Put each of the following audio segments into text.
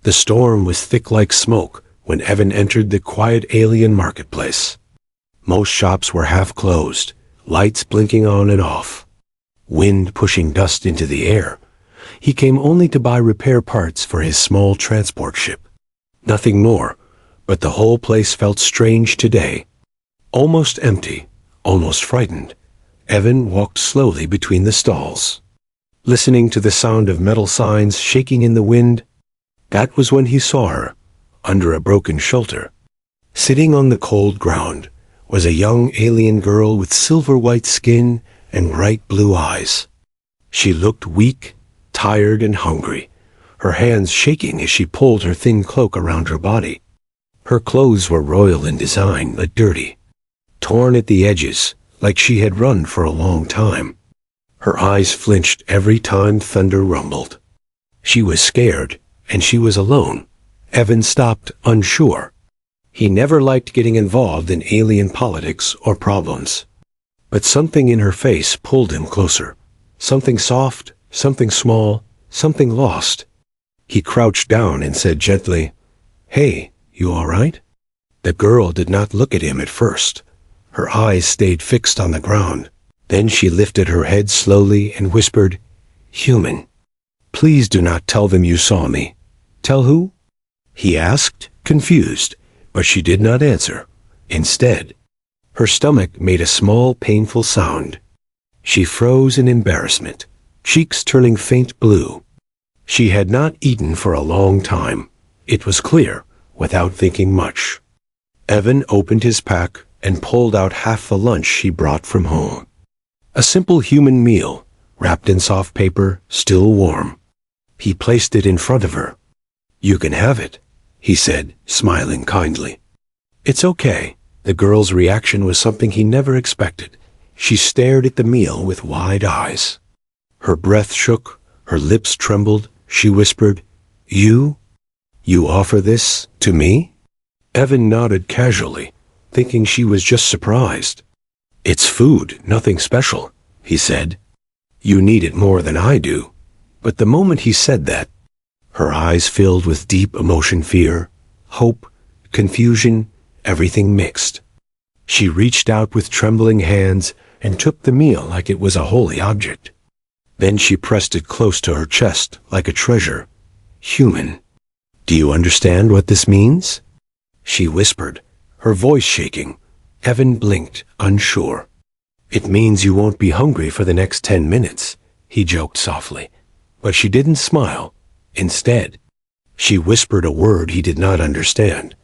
The storm was thick like smoke when Evan entered the quiet alien marketplace. Most shops were half closed, lights blinking on and off. Wind pushing dust into the air. He came only to buy repair parts for his small transport ship. Nothing more, but the whole place felt strange today. Almost empty, almost frightened, Evan walked slowly between the stalls. Listening to the sound of metal signs shaking in the wind, that was when he saw her, under a broken shelter. Sitting on the cold ground was a young alien girl with silver-white skin and bright blue eyes. She looked weak, tired, and hungry, her hands shaking as she pulled her thin cloak around her body. Her clothes were royal in design, but dirty, torn at the edges, like she had run for a long time. Her eyes flinched every time thunder rumbled. She was scared, and she was alone. Evan stopped, unsure. He never liked getting involved in alien politics or problems. But something in her face pulled him closer. Something soft, something small, something lost. He crouched down and said gently, "Hey, you all right?" The girl did not look at him at first. Her eyes stayed fixed on the ground. Then she lifted her head slowly and whispered, "Human. Please do not tell them you saw me." "Tell who?" he asked, confused, but she did not answer. Instead, her stomach made a small, painful sound. She froze in embarrassment, cheeks turning faint blue. She had not eaten for a long time. It was clear, without thinking much. Evan opened his pack and pulled out half the lunch she brought from home. A simple human meal, wrapped in soft paper, still warm. He placed it in front of her. "You can have it," he said, smiling kindly. "It's okay." The girl's reaction was something he never expected. She stared at the meal with wide eyes. Her breath shook, her lips trembled. She whispered, You offer this to me?" Evan nodded casually, thinking she was just surprised. "It's food, nothing special," he said. "You need it more than I do." But the moment he said that, her eyes filled with deep emotion, fear, hope, confusion, everything mixed. She reached out with trembling hands and took the meal like it was a holy object. Then she pressed it close to her chest like a treasure. "Human. Do you understand what this means?" she whispered, her voice shaking. Evan blinked, unsure. "It means you won't be hungry for the next 10 minutes, he joked softly. But she didn't smile. Instead, she whispered a word he did not understand,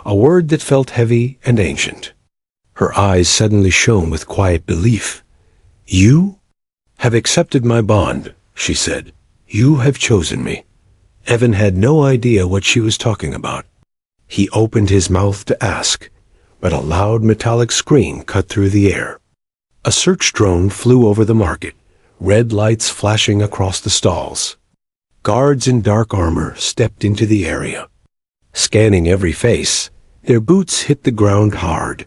a word that felt heavy and ancient. Her eyes suddenly shone with quiet belief. "You have accepted my bond," she said. "You have chosen me." Evan had no idea what she was talking about. He opened his mouth to ask, but a loud metallic scream cut through the air. A search drone flew over the market, red lights flashing across the stalls. Guards in dark armor stepped into the area. Scanning every face, their boots hit the ground hard,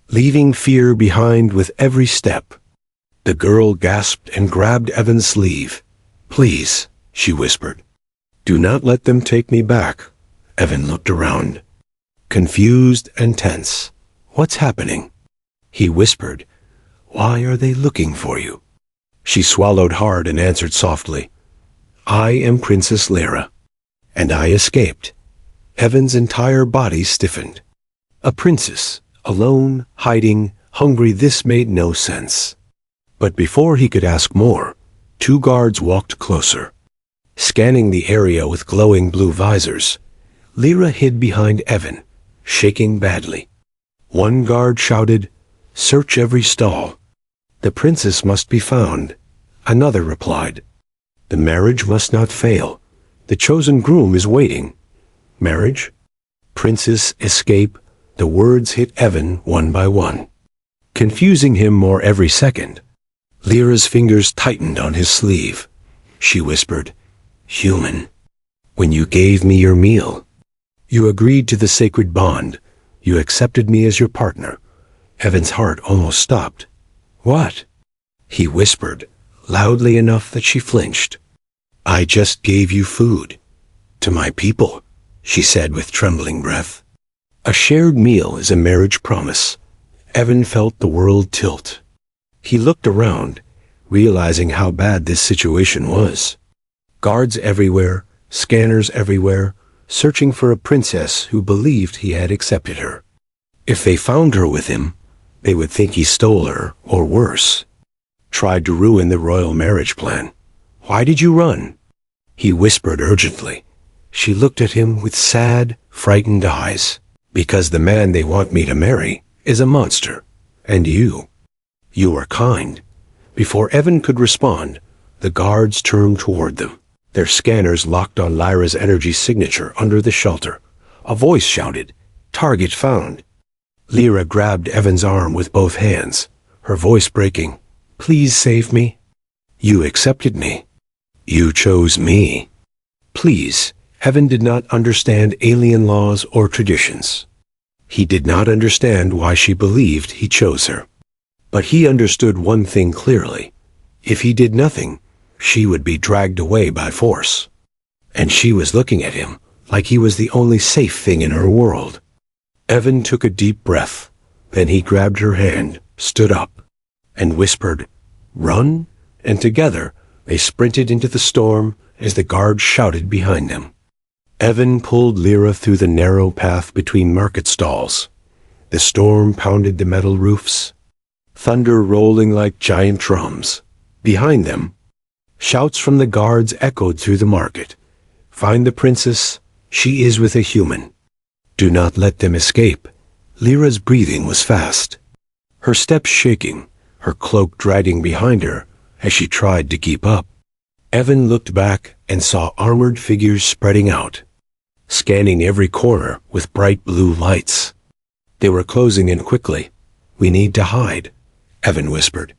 leaving fear behind with every step. The girl gasped and grabbed Evan's sleeve. "Please," she whispered. "Do not let them take me back." Evan looked around, confused and tense. "What's happening?" he whispered. "Why are they looking for you?" She swallowed hard and answered softly, "I am Princess Lyra, and I escaped." Evan's entire body stiffened. A princess, alone, hiding, hungry, this made no sense. But before he could ask more, 2 guards walked closer. Scanning the area with glowing blue visors, Lyra hid behind Evan, shaking badly. One guard shouted, "Search every stall." "The princess must be found," another replied. "The marriage must not fail. The chosen groom is waiting." Marriage? Princess, escape. The words hit Evan one by one, confusing him more every second. Lyra's fingers tightened on his sleeve. She whispered, "Human, when you gave me your meal, you agreed to the sacred bond. You accepted me as your partner." Evan's heart almost stopped. "What?" he whispered, loudly enough that she flinched. "I just gave you food. To my people," she said with trembling breath. A shared meal is a marriage promise. Evan felt the world tilt. He looked around, realizing how bad this situation was. Guards everywhere, scanners everywhere, searching for a princess who believed he had accepted her. If they found her with him, they would think he stole her, or worse, tried to ruin the royal marriage plan. Why did you run? He whispered urgently. She looked at him with sad, frightened eyes. Because the man they want me to marry is a monster. And you. You are kind. Before Evan could respond, the guards turned toward them. Their scanners locked on Lyra's energy signature under the shelter. A voice shouted, "Target found." Lyra grabbed Evan's arm with both hands, her voice breaking. "Please save me. You accepted me. You chose me." Please. Evan did not understand alien laws or traditions. He did not understand why she believed he chose her. But he understood one thing clearly. If he did nothing, she would be dragged away by force. And she was looking at him like he was the only safe thing in her world. Evan took a deep breath. Then he grabbed her hand, stood up, and whispered, "Run," and together they sprinted into the storm as the guards shouted behind them. Evan pulled Lyra through the narrow path between market stalls. The storm pounded the metal roofs, thunder rolling like giant drums. Behind them, shouts from the guards echoed through the market. "Find the princess. She is with a human. Do not let them escape." Lyra's breathing was fast, her steps shaking, her cloak dragging behind her as she tried to keep up. Evan looked back and saw armored figures spreading out, scanning every corner with bright blue lights. They were closing in quickly. "We need to hide," Evan whispered.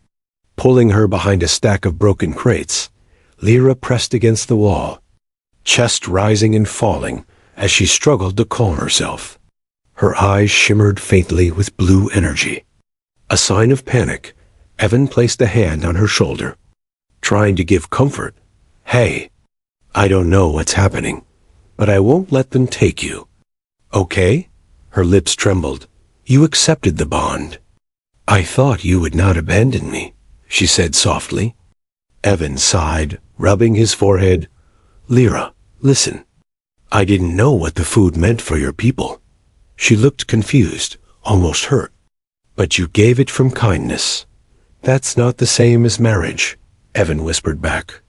Pulling her behind a stack of broken crates, Lyra pressed against the wall, chest rising and falling as she struggled to calm herself. Her eyes shimmered faintly with blue energy. A sign of panic, Evan placed a hand on her shoulder, trying to give comfort. "Hey, I don't know what's happening, but I won't let them take you. Okay?" Her lips trembled. "You accepted the bond." "I thought you would not abandon me," she said softly. Evan sighed, rubbing his forehead. "Lyra, listen. I didn't know what the food meant for your people." She looked confused, almost hurt. "But you gave it from kindness." "That's not the same as marriage," Evan whispered back.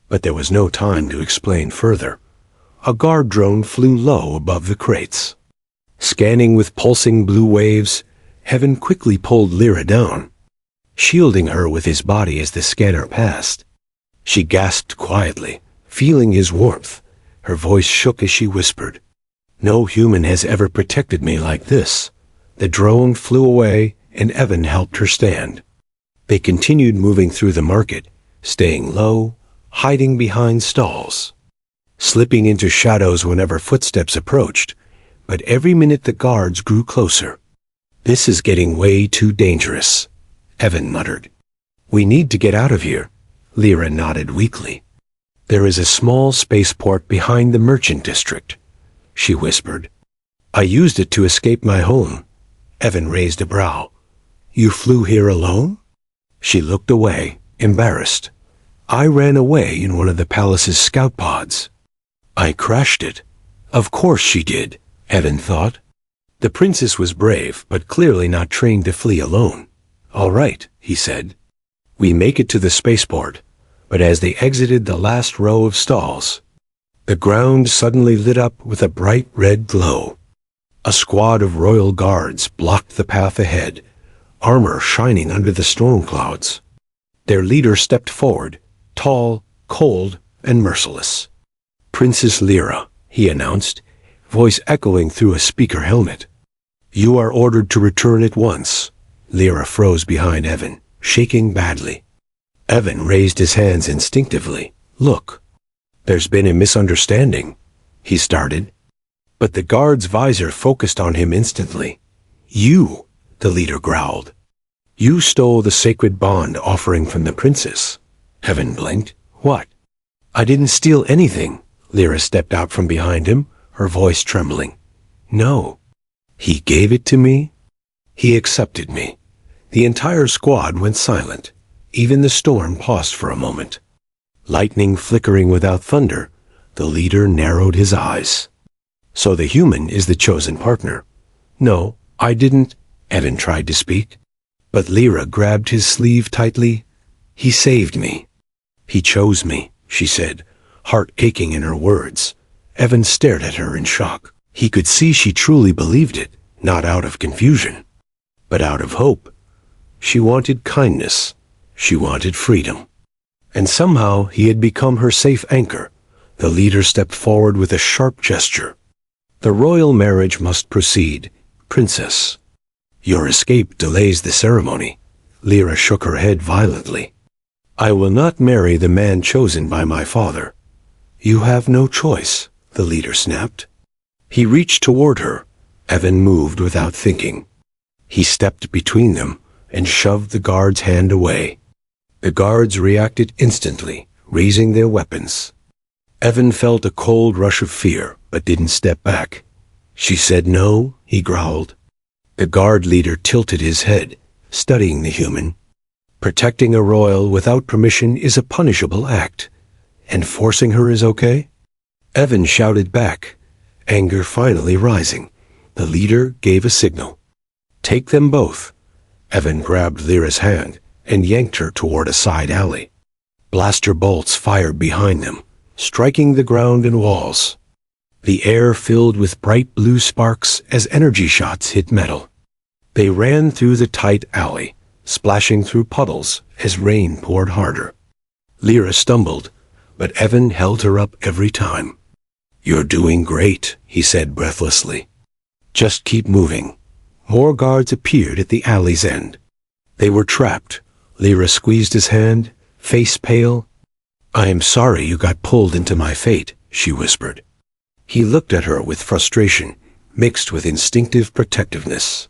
But there was no time to explain further. A guard drone flew low above the crates. Scanning with pulsing blue waves, Evan quickly pulled Lyra down, shielding her with his body as the scanner passed. She gasped quietly, feeling his warmth. Her voice shook as she whispered, "No human has ever protected me like this." The drone flew away, and Evan helped her stand. They continued moving through the market, staying low, hiding behind stalls, slipping into shadows whenever footsteps approached, but every minute the guards grew closer. "This is getting way too dangerous," Evan muttered. "We need to get out of here." Lyra nodded weakly. "There is a small spaceport behind the merchant district," she whispered. "I used it to escape my home." Evan raised a brow. "You flew here alone?" She looked away, embarrassed. "I ran away in one of the palace's scout pods." "I crashed it." Of course she did, Evan thought. The princess was brave, but clearly not trained to flee alone. "All right," he said. "We make it to the spaceport." But as they exited the last row of stalls, the ground suddenly lit up with a bright red glow. A squad of royal guards blocked the path ahead, armor shining under the storm clouds. Their leader stepped forward, tall, cold, and merciless. "Princess Lyra," he announced, voice echoing through a speaker helmet. "You are ordered to return at once." Lyra froze behind Evan, shaking badly. Evan raised his hands instinctively. "Look, there's been a misunderstanding," he started. But the guard's visor focused on him instantly. "You," the leader growled. "You stole the sacred bond offering from the princess." Evan blinked. "What?" "I didn't steal anything." Lyra stepped out from behind him, her voice trembling. No. He gave it to me? He accepted me. The entire squad went silent. Even the storm paused for a moment. Lightning flickering without thunder, the leader narrowed his eyes. So the human is the chosen partner. No, I didn't, Evan tried to speak. But Lyra grabbed his sleeve tightly. He saved me. He chose me, she said, heart aching in her words. Evan stared at her in shock. He could see she truly believed it, not out of confusion, but out of hope. She wanted kindness. She wanted freedom. And somehow he had become her safe anchor. The leader stepped forward with a sharp gesture. The royal marriage must proceed, Princess. Your escape delays the ceremony. Lyra shook her head violently. I will not marry the man chosen by my father. You have no choice, the leader snapped. He reached toward her. Evan moved without thinking. He stepped between them and shoved the guard's hand away. The guards reacted instantly, raising their weapons. Evan felt a cold rush of fear, but didn't step back. She said no, he growled. The guard leader tilted his head, studying the human. Protecting a royal without permission is a punishable act. And forcing her is okay? Evan shouted back, anger finally rising. The leader gave a signal. Take them both. Evan grabbed Lyra's hand and yanked her toward a side alley. Blaster bolts fired behind them, striking the ground and walls. The air filled with bright blue sparks as energy shots hit metal. They ran through the tight alley, splashing through puddles as rain poured harder. Lyra stumbled, but Evan held her up every time. You're doing great, he said breathlessly. Just keep moving. More guards appeared at the alley's end. They were trapped. Lyra squeezed his hand, face pale. I am sorry you got pulled into my fate, she whispered. He looked at her with frustration, mixed with instinctive protectiveness.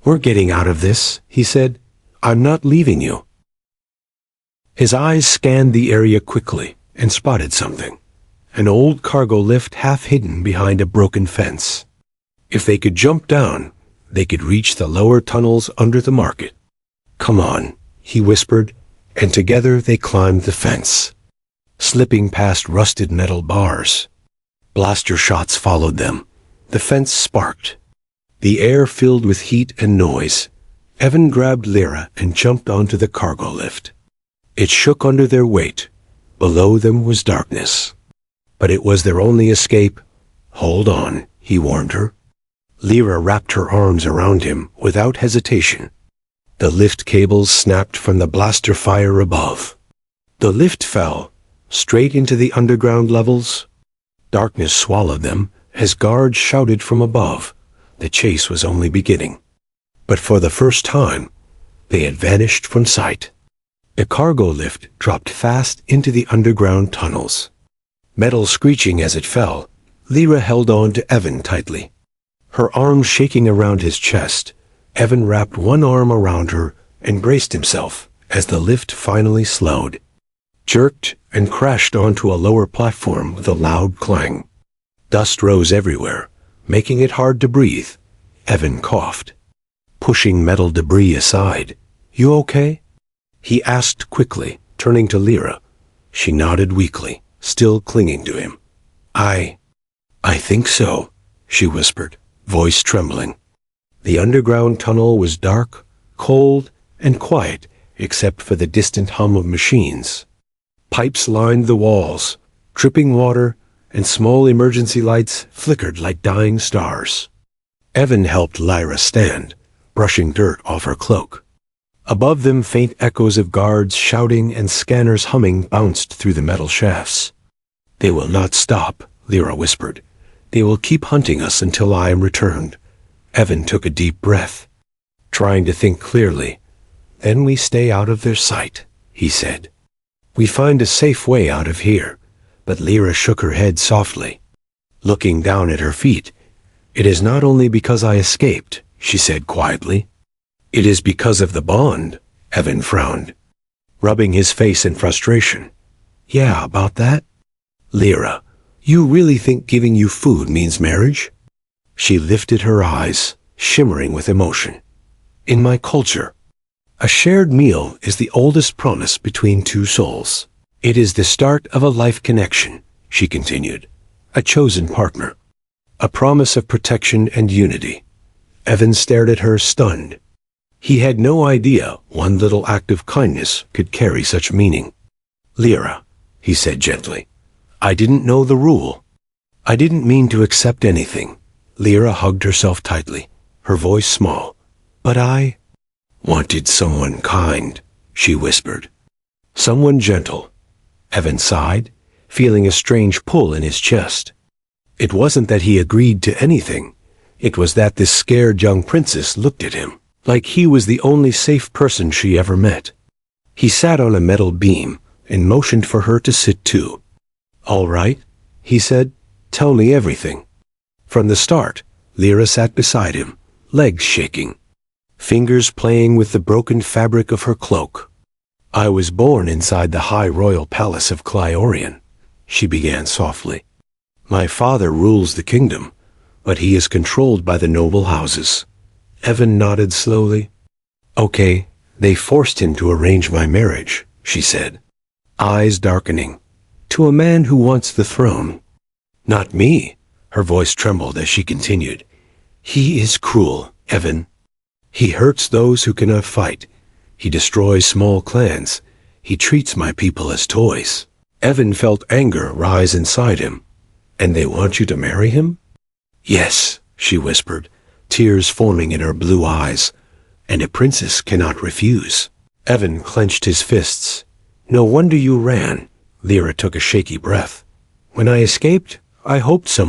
We're getting out of this, he said. I'm not leaving you. His eyes scanned the area quickly and spotted something. An old cargo lift half hidden behind a broken fence. If they could jump down, they could reach the lower tunnels under the market. Come on, he whispered, and together they climbed the fence, slipping past rusted metal bars. Blaster shots followed them. The fence sparked. The air filled with heat and noise. Evan grabbed Lyra and jumped onto the cargo lift. It shook under their weight. Below them was darkness. But it was their only escape. Hold on, he warned her. Lyra wrapped her arms around him without hesitation. The lift cables snapped from the blaster fire above. The lift fell, straight into the underground levels. Darkness swallowed them as guards shouted from above. The chase was only beginning. But for the first time, they had vanished from sight. The cargo lift dropped fast into the underground tunnels. Metal screeching as it fell, Lyra held on to Evan tightly. Her arms shaking around his chest, Evan wrapped one arm around her and braced himself as the lift finally slowed, jerked, and crashed onto a lower platform with a loud clang. Dust rose everywhere, making it hard to breathe. Evan coughed, pushing metal debris aside. You okay? He asked quickly, turning to Lyra. She nodded weakly, still clinging to him. I think so, she whispered, voice trembling. The underground tunnel was dark, cold, and quiet, except for the distant hum of machines. Pipes lined the walls, dripping water, and small emergency lights flickered like dying stars. Evan helped Lyra stand, brushing dirt off her cloak. Above them, faint echoes of guards shouting and scanners humming bounced through the metal shafts. They will not stop, Lyra whispered. They will keep hunting us until I am returned. Evan took a deep breath, trying to think clearly. Then we stay out of their sight, he said. We find a safe way out of here. But Lyra shook her head softly, looking down at her feet. It is not only because I escaped, she said quietly. It is because of the bond, Evan frowned, rubbing his face in frustration. Yeah, about that? Lyra, You really think giving you food means marriage? She lifted her eyes, shimmering with emotion. In my culture, a shared meal is the oldest promise between two souls. It is the start of a life connection, she continued. A chosen partner. A promise of protection and unity. Evan stared at her, stunned. He had no idea one little act of kindness could carry such meaning. Lyra, he said gently, I didn't know the rule. I didn't mean to accept anything. Lyra hugged herself tightly, her voice small. But I wanted someone kind, she whispered. Someone gentle. Evan sighed, feeling a strange pull in his chest. It wasn't that he agreed to anything. It was that this scared young princess looked at him like he was the only safe person she ever met. He sat on a metal beam and motioned for her to sit too. All right, he said, tell me everything. From the start, Lyra sat beside him, legs shaking, fingers playing with the broken fabric of her cloak. I was born inside the high royal palace of Clyorian, she began softly. My father rules the kingdom, but he is controlled by the noble houses. Evan nodded slowly. Okay, they forced him to arrange my marriage, she said, eyes darkening. To a man who wants the throne. Not me, her voice trembled as she continued. He is cruel, Evan. He hurts those who cannot fight. He destroys small clans. He treats my people as toys. Evan felt anger rise inside him. And they want you to marry him? Yes, she whispered, tears forming in her blue eyes. And a princess cannot refuse. Evan clenched his fists. No wonder you ran. Lyra took a shaky breath. When I escaped, I hoped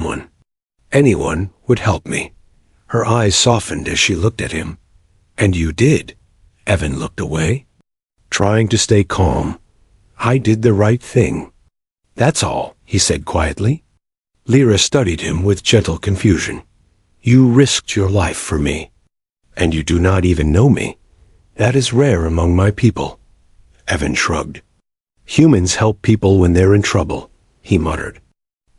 anyone would help me. Her eyes softened as she looked at him. And you did. Evan looked away, trying to stay calm. I did the right thing. That's all, he said quietly. Lyra studied him with gentle confusion. You risked your life for me. And you do not even know me. That is rare among my people. Evan shrugged. Humans help people when they're in trouble, he muttered.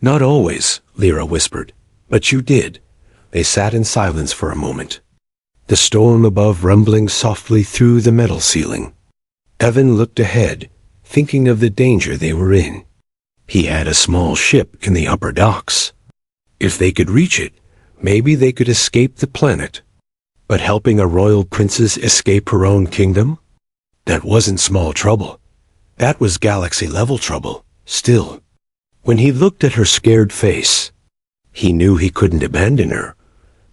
Not always, Lyra whispered. But you did. They sat in silence for a moment. The storm above rumbling softly through the metal ceiling. Evan looked ahead, thinking of the danger they were in. He had a small ship in the upper docks. If they could reach it, maybe they could escape the planet. But helping a royal princess escape her own kingdom? That wasn't small trouble. That was galaxy-level trouble, still. When he looked at her scared face, he knew he couldn't abandon her.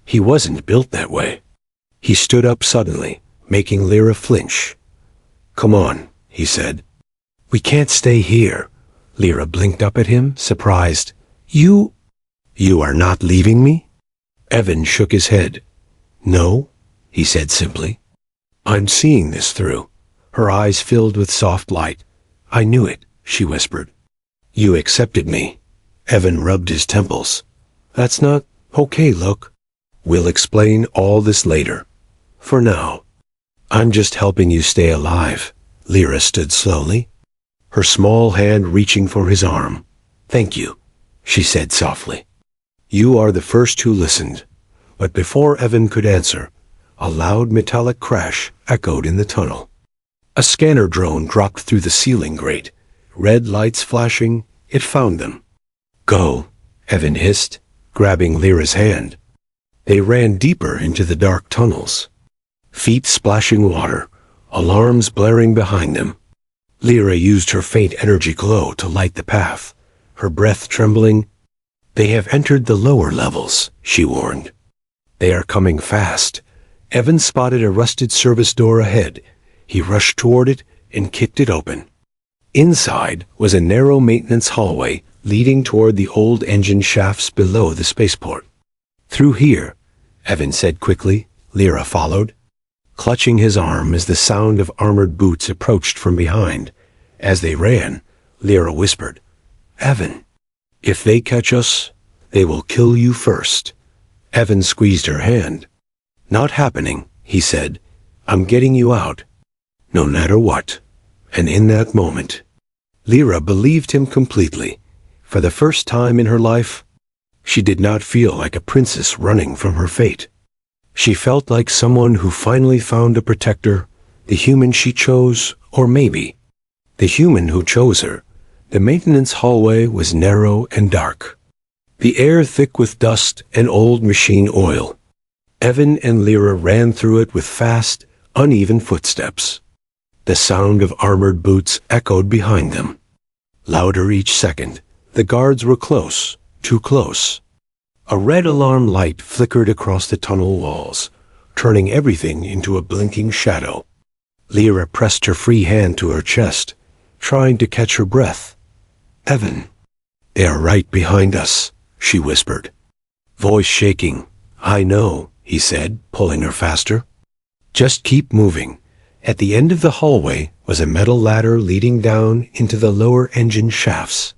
He wasn't built that way. He stood up suddenly, making Lyra flinch. Come on, he said. We can't stay here. Lyra blinked up at him, surprised. You are not leaving me? Evan shook his head. No, he said simply. I'm seeing this through. Her eyes filled with soft light. I knew it, she whispered. You accepted me. Evan rubbed his temples. That's not okay, look. We'll explain all this later. For now, I'm just helping you stay alive. Lyra stood slowly, her small hand reaching for his arm. Thank you, she said softly. You are the first who listened. But before Evan could answer, a loud metallic crash echoed in the tunnel. A scanner drone dropped through the ceiling grate. Red lights flashing, it found them. Go, Evan hissed, grabbing Lyra's hand. They ran deeper into the dark tunnels. Feet splashing water, alarms blaring behind them. Lyra used her faint energy glow to light the path, her breath trembling. They have entered the lower levels, she warned. They are coming fast. Evan spotted a rusted service door ahead. He rushed toward it and kicked it open. Inside was a narrow maintenance hallway leading toward the old engine shafts below the spaceport. Through here, Evan said quickly. Lyra followed, clutching his arm as the sound of armored boots approached from behind. As they ran, Lyra whispered, Evan, if they catch us, they will kill you first. Evan squeezed her hand. Not happening, he said. I'm getting you out. No matter what. And in that moment, Lyra believed him completely, For the first time in her life, she did not feel like a princess running from her fate. She felt like someone who finally found a protector, the human she chose, or maybe the human who chose her. The maintenance hallway was narrow and dark, the air thick with dust and old machine oil. Evan and Lyra ran through it with fast, uneven footsteps. The sound of armored boots echoed behind them. Louder each second, the guards were close, too close. A red alarm light flickered across the tunnel walls, turning everything into a blinking shadow. Lyra pressed her free hand to her chest, trying to catch her breath. "Evan, they are right behind us," she whispered. Voice shaking. "I know," he said, pulling her faster. "Just keep moving." At the end of the hallway was a metal ladder leading down into the lower engine shafts.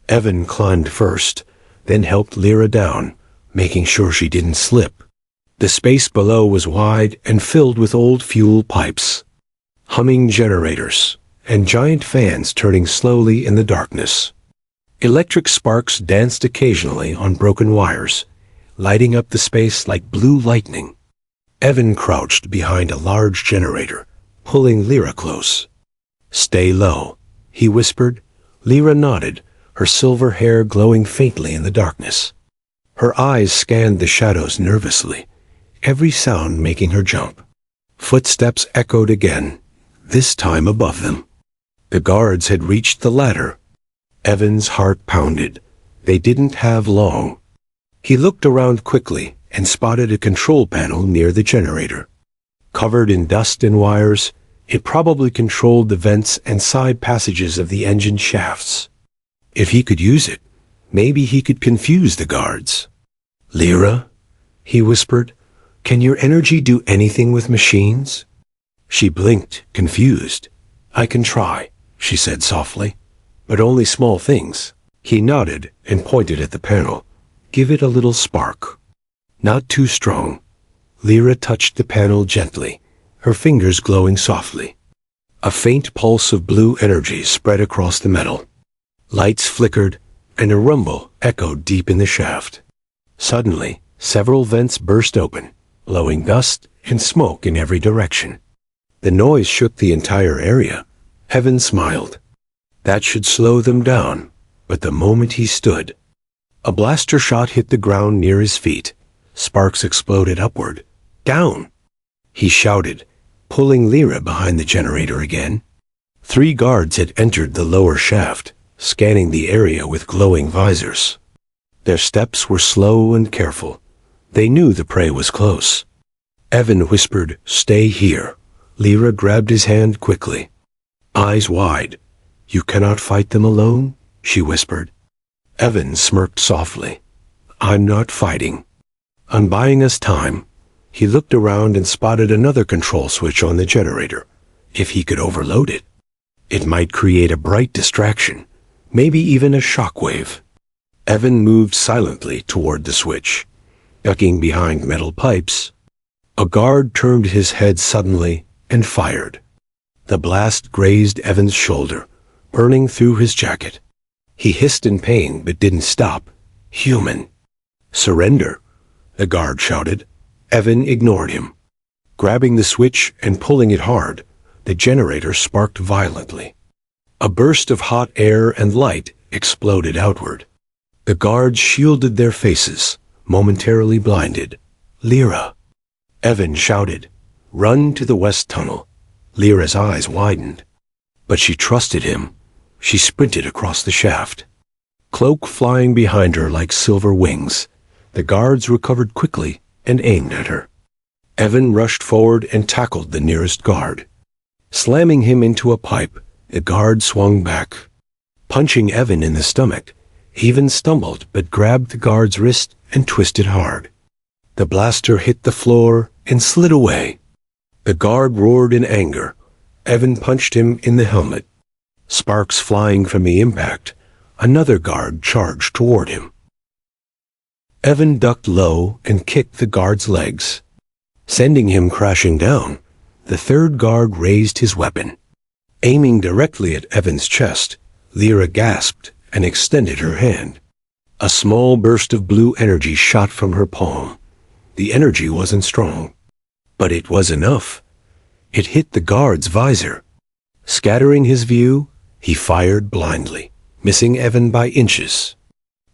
Evan climbed first, then helped Lyra down, making sure she didn't slip. The space below was wide and filled with old fuel pipes, humming generators, and giant fans turning slowly in the darkness. Electric sparks danced occasionally on broken wires, lighting up the space like blue lightning. Evan crouched behind a large generator, pulling Lyra close. "Stay low," he whispered. Lyra nodded, her silver hair glowing faintly in the darkness. Her eyes scanned the shadows nervously, every sound making her jump. Footsteps echoed again, this time above them. The guards had reached the ladder. Evan's heart pounded. They didn't have long. He looked around quickly and spotted a control panel near the generator. Covered in dust and wires, it probably controlled the vents and side passages of the engine shafts. If he could use it, maybe he could confuse the guards. "Lyra," he whispered, "can your energy do anything with machines?" She blinked, confused. "I can try," she said softly, "but only small things." He nodded and pointed at the panel. "Give it a little spark. Not too strong." Lyra touched the panel gently, her fingers glowing softly. A faint pulse of blue energy spread across the metal. Lights flickered, and a rumble echoed deep in the shaft. Suddenly, several vents burst open, blowing dust and smoke in every direction. The noise shook the entire area. Evan smiled. That should slow them down, but the moment he stood, a blaster shot hit the ground near his feet. Sparks exploded upward. "Down!" he shouted, pulling Lyra behind the generator again. 3 guards had entered the lower shaft, scanning the area with glowing visors. Their steps were slow and careful. They knew the prey was close. Evan whispered, "Stay here." Lyra grabbed his hand quickly. Eyes wide. "You cannot fight them alone?" she whispered. Evan smirked softly. "I'm not fighting. I'm buying us time." He looked around and spotted another control switch on the generator. If he could overload it, it might create a bright distraction, maybe even a shockwave. Evan moved silently toward the switch, ducking behind metal pipes. A guard turned his head suddenly and fired. The blast grazed Evan's shoulder, burning through his jacket. He hissed in pain but didn't stop. "Human." "Surrender," the guard shouted. Evan ignored him. Grabbing the switch and pulling it hard, the generator sparked violently. A burst of hot air and light exploded outward. The guards shielded their faces, momentarily blinded. "Lyra!" Evan shouted. "Run to the west tunnel." Lyra's eyes widened. But she trusted him. She sprinted across the shaft, cloak flying behind her like silver wings. The guards recovered quickly and aimed at her. Evan rushed forward and tackled the nearest guard. Slamming him into a pipe, the guard swung back, punching Evan in the stomach. He even stumbled but grabbed the guard's wrist and twisted hard. The blaster hit the floor and slid away. The guard roared in anger. Evan punched him in the helmet. Sparks flying from the impact, another guard charged toward him. Evan ducked low and kicked the guard's legs, sending him crashing down. The third guard raised his weapon. Aiming directly at Evan's chest, Lyra gasped and extended her hand. A small burst of blue energy shot from her palm. The energy wasn't strong, but it was enough. It hit the guard's visor. Scattering his view, he fired blindly, missing Evan by inches.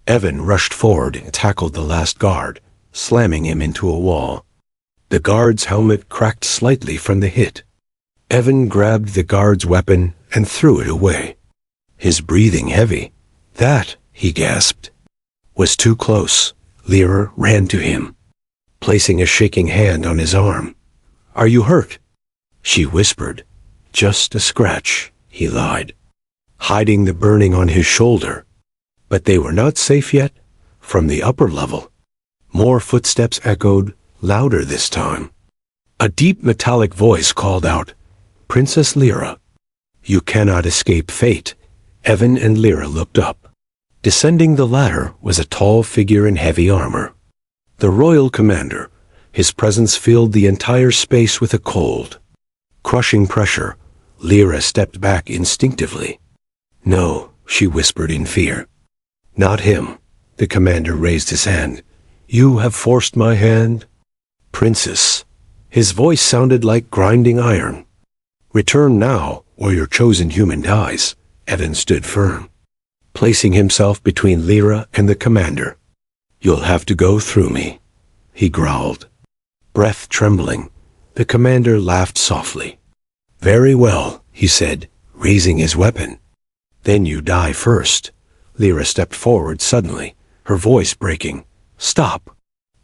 Evan rushed forward and tackled the last guard, slamming him into a wall. The guard's helmet cracked slightly from the hit. Evan grabbed the guard's weapon and threw it away, his breathing heavy. That, he gasped, was too close. Lyra ran to him, placing a shaking hand on his arm. "Are you hurt?" she whispered. "Just a scratch," he lied, hiding the burning on his shoulder. But they were not safe yet. From the upper level, more footsteps echoed, louder this time. A deep metallic voice called out, "Princess Lyra." "You cannot escape fate." Evan and Lyra looked up. Descending the ladder was a tall figure in heavy armor. The royal commander. His presence filled the entire space with a cold, crushing pressure. Lyra stepped back instinctively. "No," she whispered in fear. "Not him." The commander raised his hand. "You have forced my hand." "Princess." His voice sounded like grinding iron. "Return now, or your chosen human dies." Evan stood firm, placing himself between Lyra and the commander. "You'll have to go through me," he growled, breath trembling. The commander laughed softly. "Very well," he said, raising his weapon. "Then you die first." Lyra stepped forward suddenly, her voice breaking. "Stop!"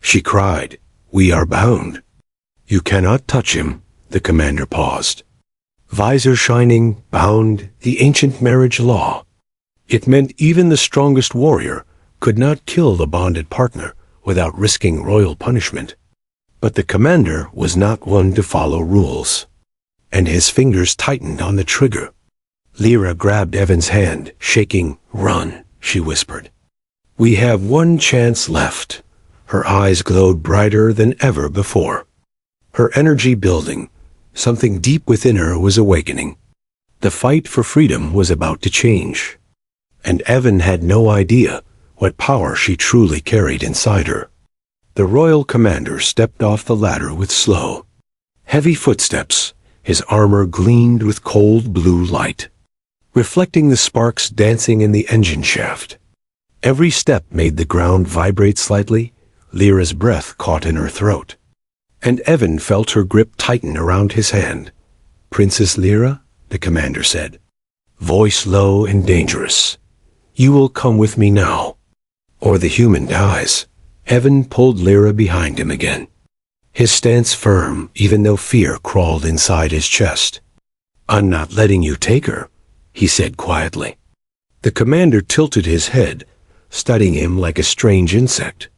she cried. "We are bound." "You cannot touch him." The commander paused, visor shining, bound, the ancient marriage law. It meant even the strongest warrior could not kill the bonded partner without risking royal punishment. But the commander was not one to follow rules, and his fingers tightened on the trigger. Lyra grabbed Evan's hand, shaking. "Run," she whispered. "We have one chance left." Her eyes glowed brighter than ever before, her energy building. Something deep within her was awakening. The fight for freedom was about to change, and Evan had no idea what power she truly carried inside her. The royal commander stepped off the ladder with slow, heavy footsteps. His armor gleamed with cold blue light, reflecting the sparks dancing in the engine shaft. Every step made the ground vibrate slightly. Lyra's breath caught in her throat, and Evan felt her grip tighten around his hand. "Princess Lyra," the commander said, voice low and dangerous, "you will come with me now, or the human dies." Evan pulled Lyra behind him again, his stance firm even though fear crawled inside his chest. "I'm not letting you take her," he said quietly. The commander tilted his head, studying him like a strange insect.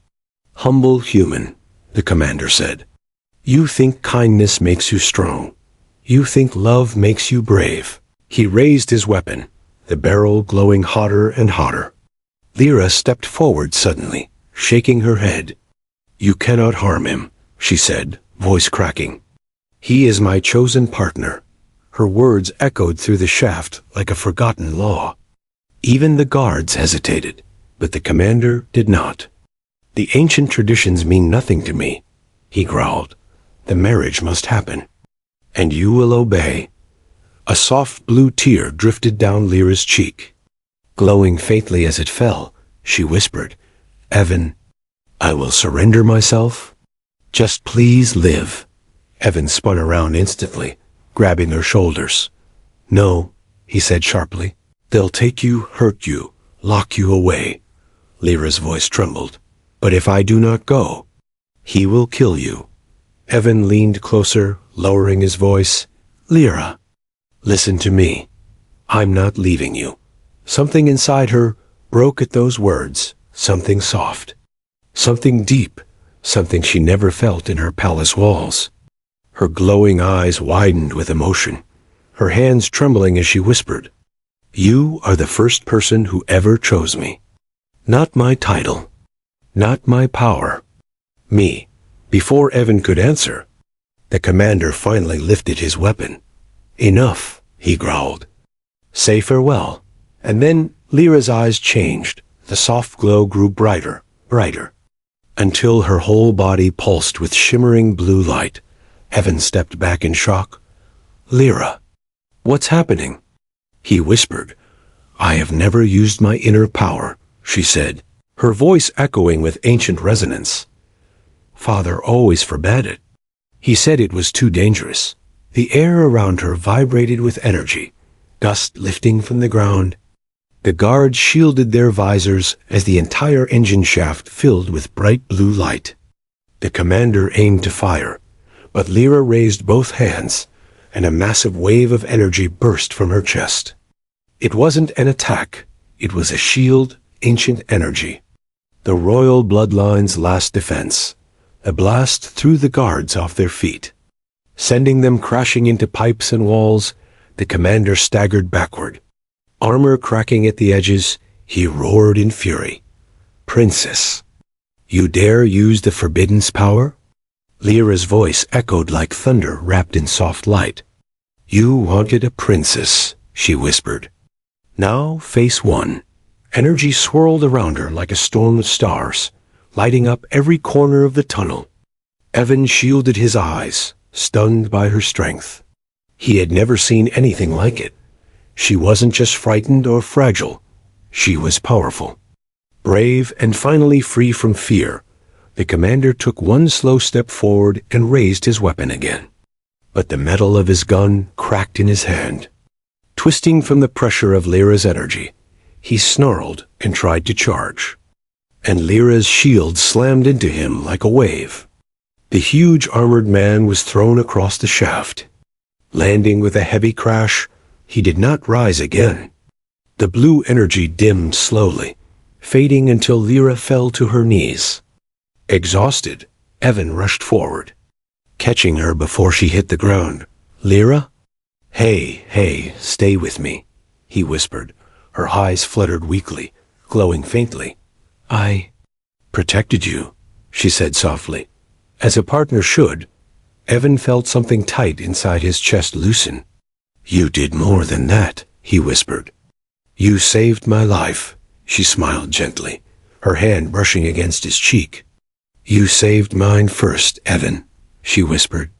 "Humble human," the commander said. "You think kindness makes you strong. You think love makes you brave." He raised his weapon, the barrel glowing hotter and hotter. Lyra stepped forward suddenly, shaking her head. "You cannot harm him," she said, voice cracking. "He is my chosen partner." Her words echoed through the shaft like a forgotten law. Even the guards hesitated, but the commander did not. "The ancient traditions mean nothing to me," he growled. "The marriage must happen, and you will obey." A soft blue tear drifted down Lyra's cheek. Glowing faintly as it fell, she whispered, "Evan, I will surrender myself. Just please live." Evan spun around instantly, grabbing her shoulders. "No," he said sharply. "They'll take you, hurt you, lock you away." Lyra's voice trembled. "But if I do not go, he will kill you." Evan leaned closer, lowering his voice. "Lyra, listen to me. I'm not leaving you." Something inside her broke at those words, something soft, something deep, something she never felt in her palace walls. Her glowing eyes widened with emotion, her hands trembling as she whispered, "You are the first person who ever chose me. Not my title, not my power. Me." Before Evan could answer, the commander finally lifted his weapon. "Enough," he growled. "Say farewell." And then Lyra's eyes changed. The soft glow grew brighter, brighter, until her whole body pulsed with shimmering blue light. Evan stepped back in shock. Lyra, what's happening? He whispered. I have never used my inner power, she said, her voice echoing with ancient resonance. Father always forbade it. He said it was too dangerous. The air around her vibrated with energy, dust lifting from the ground. The guards shielded their visors as the entire engine shaft filled with bright blue light. The commander aimed to fire, but Lyra raised both hands, and a massive wave of energy burst from her chest. It wasn't an attack, it was a shield, ancient energy. The royal bloodline's last defense, a blast threw the guards off their feet. Sending them crashing into pipes and walls, the commander staggered backward. Armor cracking at the edges, he roared in fury. Princess, you dare use the Forbidden's power? Lyra's voice echoed like thunder wrapped in soft light. You wanted a princess, she whispered. Now face one. Energy swirled around her like a storm of stars, lighting up every corner of the tunnel. Evan shielded his eyes, stunned by her strength. He had never seen anything like it. She wasn't just frightened or fragile. She was powerful. Brave and finally free from fear, the commander took one slow step forward and raised his weapon again. But the metal of his gun cracked in his hand. Twisting from the pressure of Lyra's energy, he snarled and tried to charge. And Lyra's shield slammed into him like a wave. The huge armored man was thrown across the shaft. Landing with a heavy crash, he did not rise again. The blue energy dimmed slowly, fading until Lyra fell to her knees. Exhausted, Evan rushed forward, catching her before she hit the ground. Lyra? Hey, stay with me, he whispered. Her eyes fluttered weakly, glowing faintly. I protected you, she said softly. As a partner should. Evan felt something tight inside his chest loosen. You did more than that, he whispered. You saved my life, she smiled gently, her hand brushing against his cheek. You saved mine first, Evan, she whispered.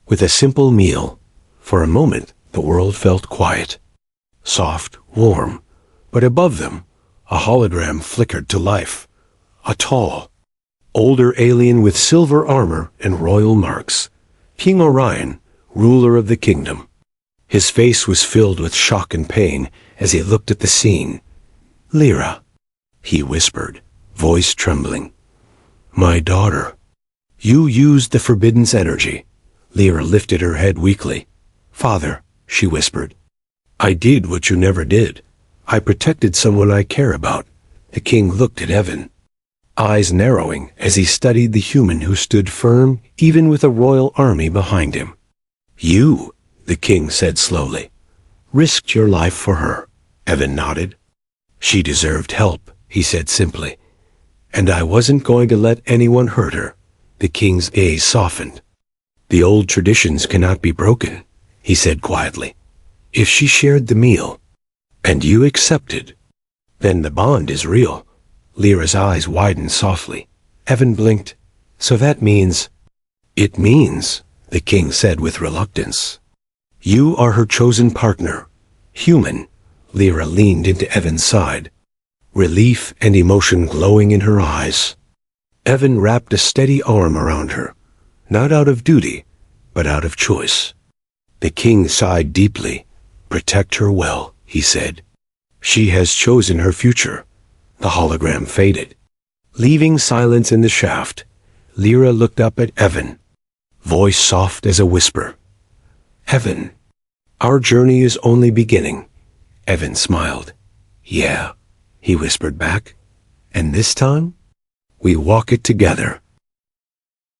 With a simple meal, for a moment the world felt quiet. Soft, warm, but above them, a hologram flickered to life. A tall, older alien with silver armor and royal marks. King Orion, ruler of the kingdom. His face was filled with shock and pain as he looked at the scene. Lyra, he whispered, voice trembling. My daughter. You used the Forbidden's energy. Lyra lifted her head weakly. Father, she whispered. I did what you never did. I protected someone I care about. The king looked at Evan, eyes narrowing as he studied the human who stood firm even with a royal army behind him. You, the king said slowly, risked your life for her. Evan nodded. She deserved help, he said simply. And I wasn't going to let anyone hurt her. The king's gaze softened. The old traditions cannot be broken, he said quietly. If she shared the meal, and you accepted, then the bond is real. Lyra's eyes widened softly. Evan blinked. So that means... It means, the king said with reluctance. You are her chosen partner. Human. Lyra leaned into Evan's side, relief and emotion glowing in her eyes. Evan wrapped a steady arm around her, not out of duty, but out of choice. The king sighed deeply. Protect her well, he said. She has chosen her future. The hologram faded. Leaving silence in the shaft, Lyra looked up at Evan, voice soft as a whisper. Evan, our journey is only beginning. Evan smiled. Yeah, he whispered back. And this time, we walk it together.